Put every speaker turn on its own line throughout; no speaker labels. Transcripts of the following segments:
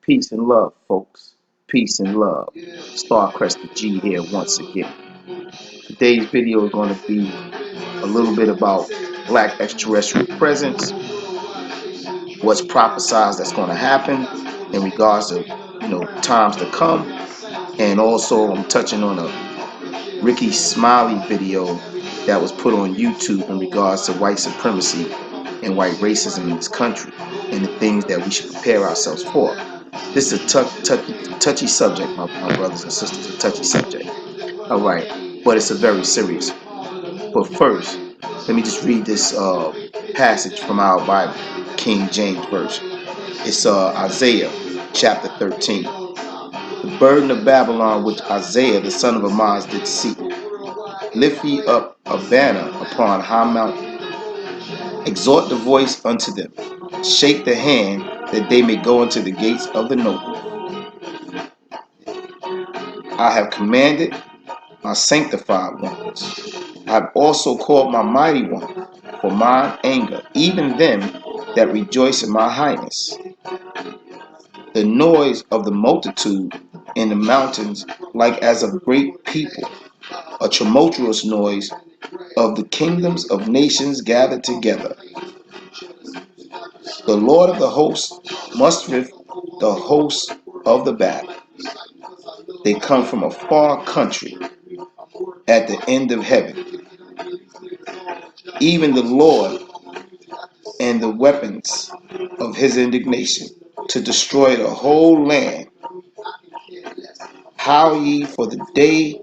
Peace and love, folks. Peace and love. Starcrest The G here once again. Today's video is going to be a little bit about black extraterrestrial presence, what's prophesized that's going to happen in regards to, times to come, and also I'm touching on a Ricky Smiley video that was put on YouTube in regards to white supremacy and white racism in this country and the things that we should prepare ourselves for. This is a touchy subject, my brothers and sisters, a touchy subject. All right, but it's a very serious. But first, let me just read this passage from our Bible, King James Version. It's Isaiah chapter 13. The burden of Babylon which Isaiah the son of Amoz did see. Lift ye up a banner upon high mountain. Exhort the voice unto them. Shake the hand that they may go into the gates of the noble. I have commanded my sanctified ones. I have also called my mighty one for mine anger, even them that rejoice in my highness. The noise of the multitude in the mountains like as of great people, a tumultuous noise of the kingdoms of nations gathered together. The Lord of the hosts mustereth the hosts of the battle. They come from a far country at the end of heaven. Even the Lord and the weapons of his indignation to destroy the whole land. Howl ye, for the day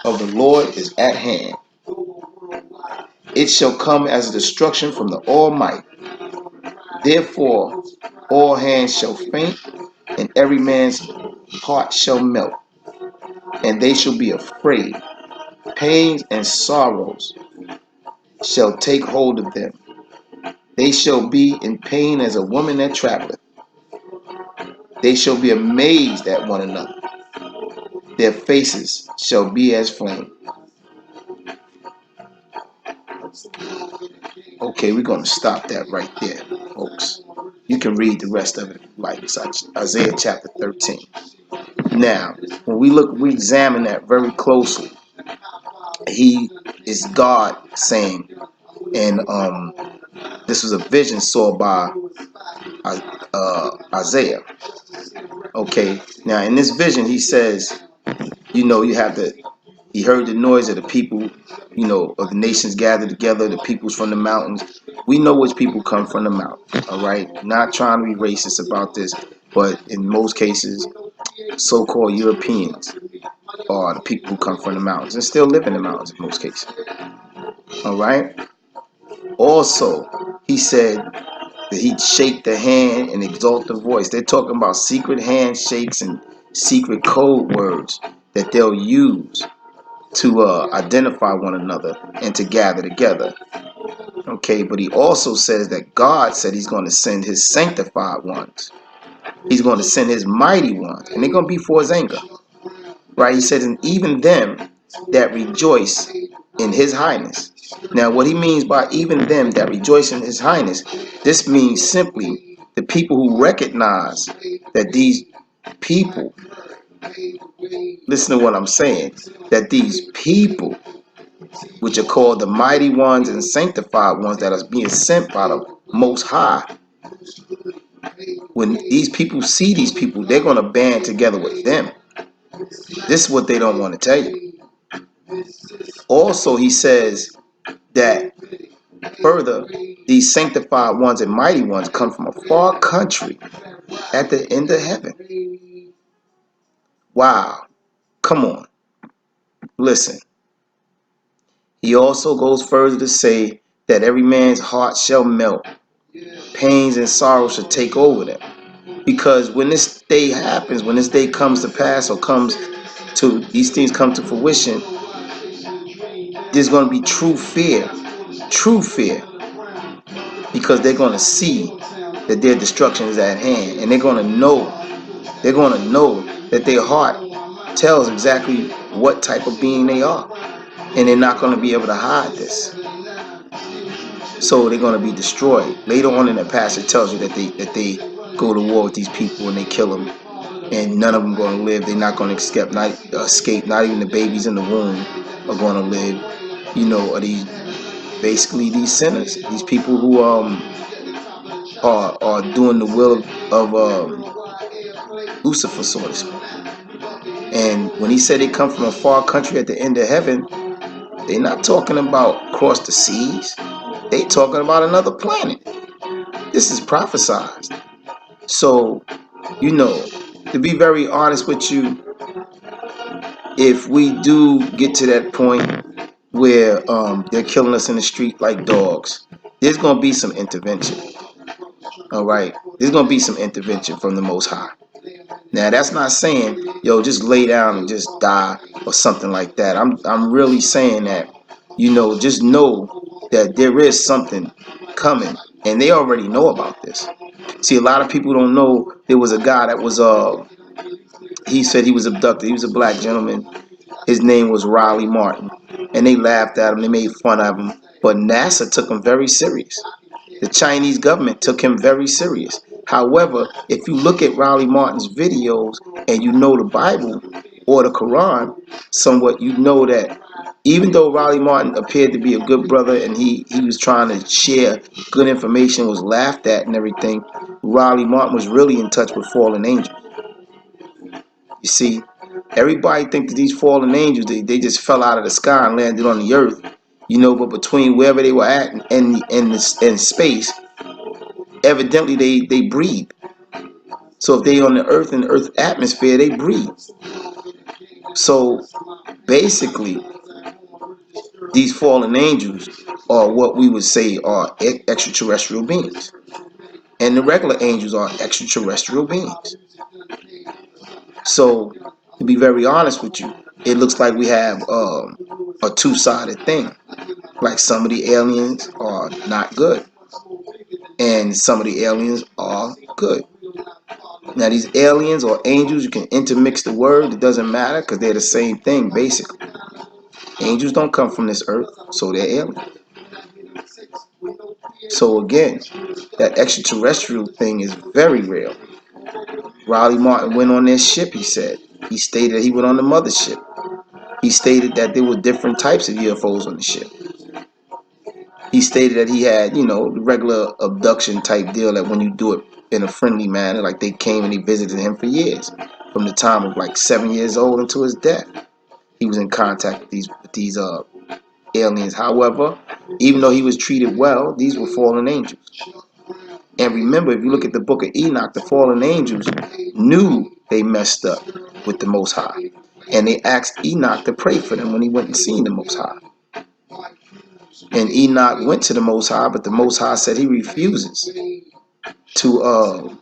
of the Lord is at hand. It shall come as a destruction from the Almighty. Therefore all hands shall faint, and every man's heart shall melt, and they shall be afraid. Pains and sorrows shall take hold of them. They shall be in pain as a woman that travelleth. They shall be amazed at one another. Their faces shall be as flame. Okay, we're going to stop that right there, folks. You can read the rest of it, like it's Isaiah chapter 13. Now, when we examine that very closely, he is God saying, and this was a vision saw by Isaiah. Okay, now in this vision, he says, he heard the noise of the people, of the nations gathered together, the peoples from the mountains. We know which people come from the mountain, all right? Not trying to be racist about this, but in most cases, so-called Europeans are the people who come from the mountains and still live in the mountains in most cases, all right? Also, he said that he'd shake the hand and exalt the voice. They're talking about secret handshakes and secret code words that they'll use to identify one another and to gather together. Okay, but he also says that God said he's going to send his sanctified ones. He's going to send his mighty ones, and they're going to be for his anger. Right? He says, and even them that rejoice in his highness. Now, what he means by even them that rejoice in his highness, this means simply the people who recognize that these people, listen to what I'm saying, that these people, which are called the mighty ones and sanctified ones that are being sent by the Most High, when these people see these people, they're going to band together with them. This is what they don't want to tell you. Also, he says that further, these sanctified ones and mighty ones come from a far country at the end of heaven. Wow. Come on. Listen. He also goes further to say that every man's heart shall melt. Pains and sorrows shall take over them. Because when this day happens, when this day comes to pass or these things come to fruition, there's going to be true fear. True fear. Because they're going to see that their destruction is at hand. And they're going to know that their heart tells exactly what type of being they are. And they're not going to be able to hide this. So they're going to be destroyed. Later on in the passage, it tells you that they're go to war with these people and they kill them, and none of them going to live. They're not going to escape. Not even the babies in the womb are going to live. You know, are these basically these sinners? These people who are doing the will of Lucifer, so to speak. And when he said they come from a far country at the end of heaven, they're not talking about across the seas. They talking about another planet. This is prophesied. So, you know, to be very honest with you, if we do get to that point where they're killing us in the street like dogs, there's going to be some intervention. All right? There's going to be some intervention from the Most High. Now, that's not saying, yo, just lay down and just die or something like that. I'm really saying that, you know, just know that there is something coming, and they already know about this. See, a lot of people don't know there was a guy that was he said he was abducted. He was a black gentleman. His name was Riley Martin, and they laughed at him. They made fun of him, but NASA took him very serious. The Chinese government took him very serious. However, if you look at Riley Martin's videos and you know the Bible or the Quran somewhat, you know that even though Riley Martin appeared to be a good brother and he was trying to share good information, was laughed at and everything, Riley Martin was really in touch with fallen angels. You see, everybody think that these fallen angels, they just fell out of the sky and landed on the earth, you know, but between wherever they were at in space, evidently they breathe. So if they on the earth, in the earth atmosphere, they breathe. So basically, these fallen angels are what we would say are extraterrestrial beings. And the regular angels are extraterrestrial beings. So to be very honest with you, it looks like we have a two-sided thing. Like some of the aliens are not good, and some of the aliens are good. Now these aliens or angels, you can intermix the word, it doesn't matter because they're the same thing basically. Angels don't come from this earth, so they're aliens. So again, that extraterrestrial thing is very real. Riley Martin went on this ship, he said. He stated he went on the mothership. He stated that there were different types of UFOs on the ship. He stated that he had, you know, the regular abduction type deal, that when you do it in a friendly manner, like they came and they visited him for years, from the time of like 7 years old until his death. He was in contact with these aliens. However, even though he was treated well, these were fallen angels. And remember, if you look at the book of Enoch, the fallen angels knew they messed up with the Most High. And they asked Enoch to pray for them when he went and seen the Most High. And Enoch went to the Most High, but the Most High said he refuses to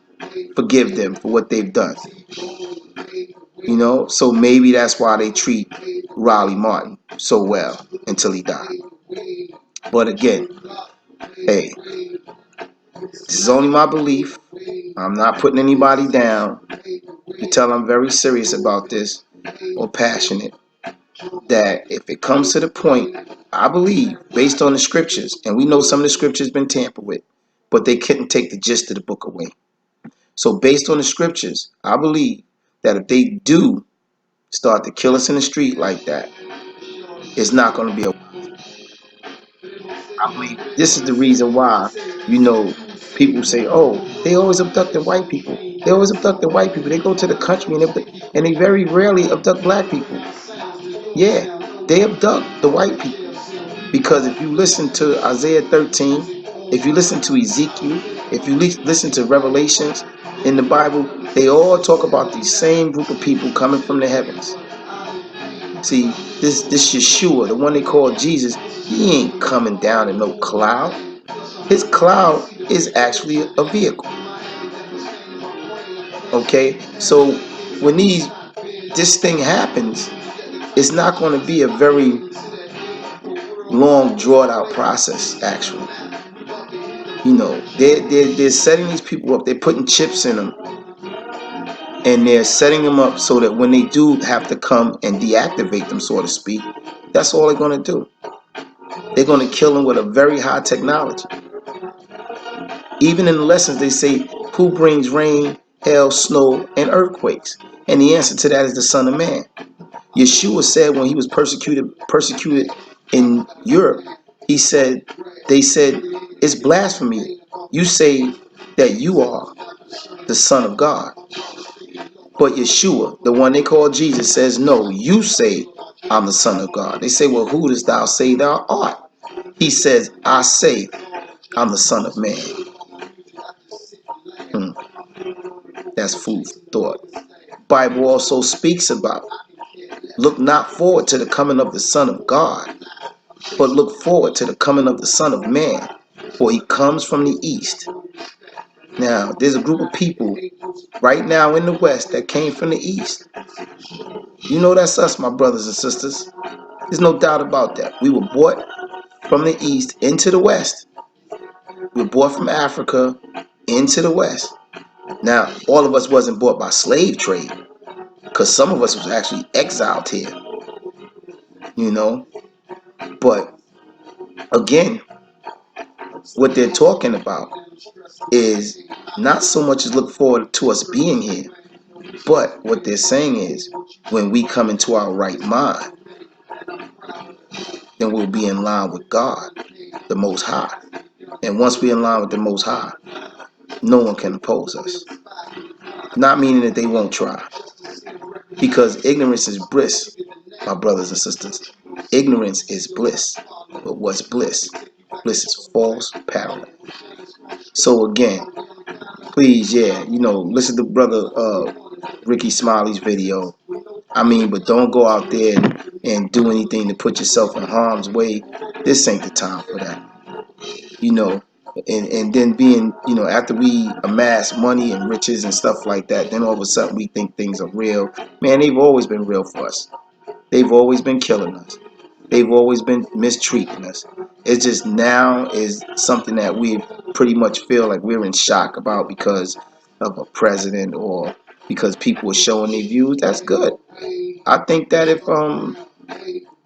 forgive them for what they've done. You know, so maybe that's why they treat Riley Martin so well until he died. But again, hey, this is only my belief. I'm not putting anybody down. You tell I'm very serious about this or passionate. That if it comes to the point, I believe, based on the scriptures, and we know some of the scriptures been tampered with, but they couldn't take the gist of the book away. So based on the scriptures, I believe that if they do start to kill us in the street like that, it's not going to be a... I believe this is the reason why, you know, people say, oh, they always abducting white people. They always abducting white people. They go to the country and they very rarely abduct black people. Yeah, they abduct the white people. Because if you listen to Isaiah 13, if you listen to Ezekiel, if you listen to Revelations in the Bible, they all talk about the same group of people coming from the heavens. See, this Yeshua, the one they call Jesus, he ain't coming down in no cloud. His cloud is actually a vehicle. Okay, so when this thing happens, it's not going to be a very long, drawn out process. Actually, you know, they're setting these people up. They're putting chips in them, and they're setting them up so that when they do have to come and deactivate them, so to speak, that's all they're going to do. They're going to kill them with a very high technology. Even in the lessons, they say, Who brings rain, hail, snow, and earthquakes? And the answer to that is the Son of Man. Yeshua said when he was persecuted in Europe, he said, they said, it's blasphemy. You say that you are the Son of God. But Yeshua, the one they call Jesus, says, no, you say I'm the Son of God. They say, well, who dost thou say thou art? He says, I say I'm the Son of Man. That's food for thought. Bible also speaks about, look not forward to the coming of the Son of God, but look forward to the coming of the Son of Man, for he comes from the east. Now, there's a group of people right now in the West that came from the east. You know that's us, my brothers and sisters. There's no doubt about that. We were brought from the east into the West. We were brought from Africa into the West. Now, all of us wasn't bought by slave trade, because some of us was actually exiled here, you know. But again, what they're talking about is not so much as look forward to us being here, but what they're saying is when we come into our right mind, then we'll be in line with God, the Most High. And once we're in line with the Most High, no one can oppose us. Not meaning that they won't try, because ignorance is bliss, my brothers and sisters. Ignorance is bliss. But what's bliss? Bliss is false paradise. So again, please, yeah, listen to brother Ricky Smiley's video. I mean, but don't go out there and do anything to put yourself in harm's way. This ain't the time for that. And then being, after we amass money and riches and stuff like that, then all of a sudden we think things are real. Man, they've always been real for us. They've always been killing us. They've always been mistreating us. It's just now is something that we pretty much feel like we're in shock about because of a president or because people are showing their views. That's good. I think that if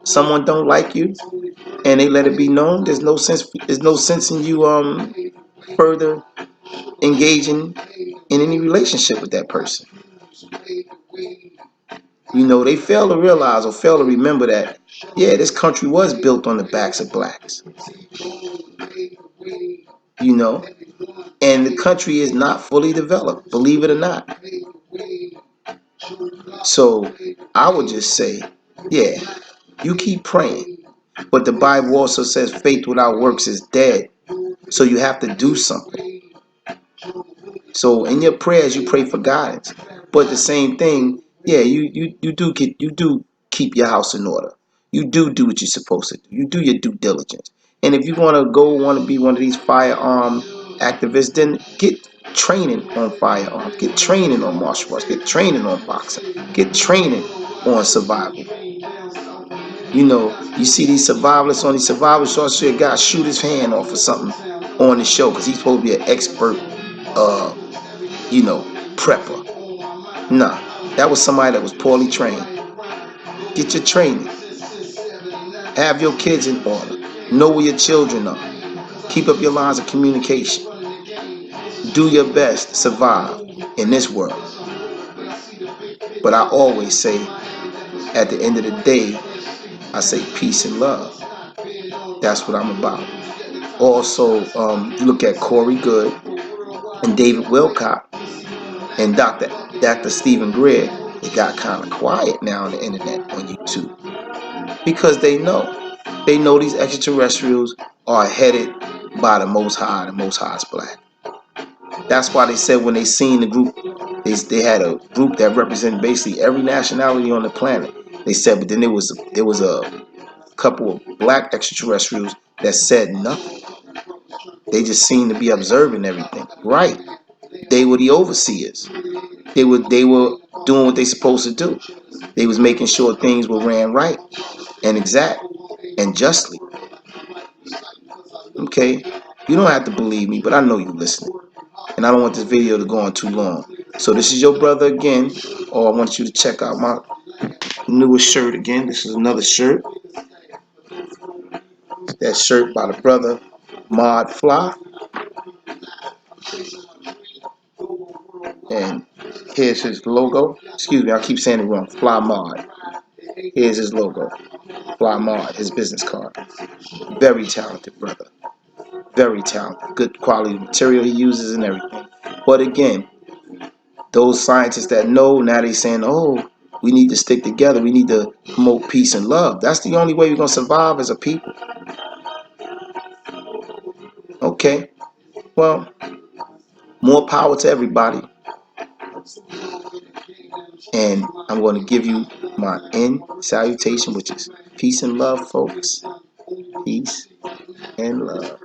someone don't like you and they let it be known, there's no sense in you further engaging in any relationship with that person. They fail to realize or fail to remember that, yeah, this country was built on the backs of blacks. And the country is not fully developed, believe it or not. So I would just say, yeah, you keep praying. But the Bible also says faith without works is dead. So you have to do something. So in your prayers, you pray for guidance. But the same thing, yeah, you do keep your house in order. You do what you're supposed to do. You do your due diligence. And if you want to be one of these firearm activists, then get training on firearms. Get training on martial arts. Get training on boxing. Get training on survival. You see these survivalists on these survival shows, so a guy shoot his hand off or something on the show because he's supposed to be an expert, prepper. Nah, that was somebody that was poorly trained. Get your training. Have your kids in order. Know where your children are. Keep up your lines of communication. Do your best to survive in this world. But I always say, at the end of the day, I say peace and love. That's what I'm about. Also, you look at Corey Good and David Wilcock and Dr. Stephen Greer. They got kind of quiet now on the internet, on YouTube, because they know these extraterrestrials are headed by the Most High. The Most High is black. That's why they said when they seen the group, they had a group that represented basically every nationality on the planet. They said, but then there was a couple of black extraterrestrials that said nothing. They just seemed to be observing everything. Right. They were the overseers. They were doing what they supposed to do. They was making sure things were ran right and exact and justly. Okay? You don't have to believe me, but I know you listening. And I don't want this video to go on too long. So this is your brother again. I want you to check out my newest shirt again. This is another shirt. That shirt by the brother Mod Fly. And here's his logo. Excuse me, I keep saying it wrong. Fly Mod. Here's his logo. Fly Mod, his business card. Very talented brother. Very talented. Good quality material he uses and everything. But again, those scientists that know, now they saying, oh, we need to stick together. We need to promote peace and love. That's the only way we're going to survive as a people. Okay. Well, more power to everybody. And I'm going to give you my end salutation, which is peace and love, folks. Peace and love.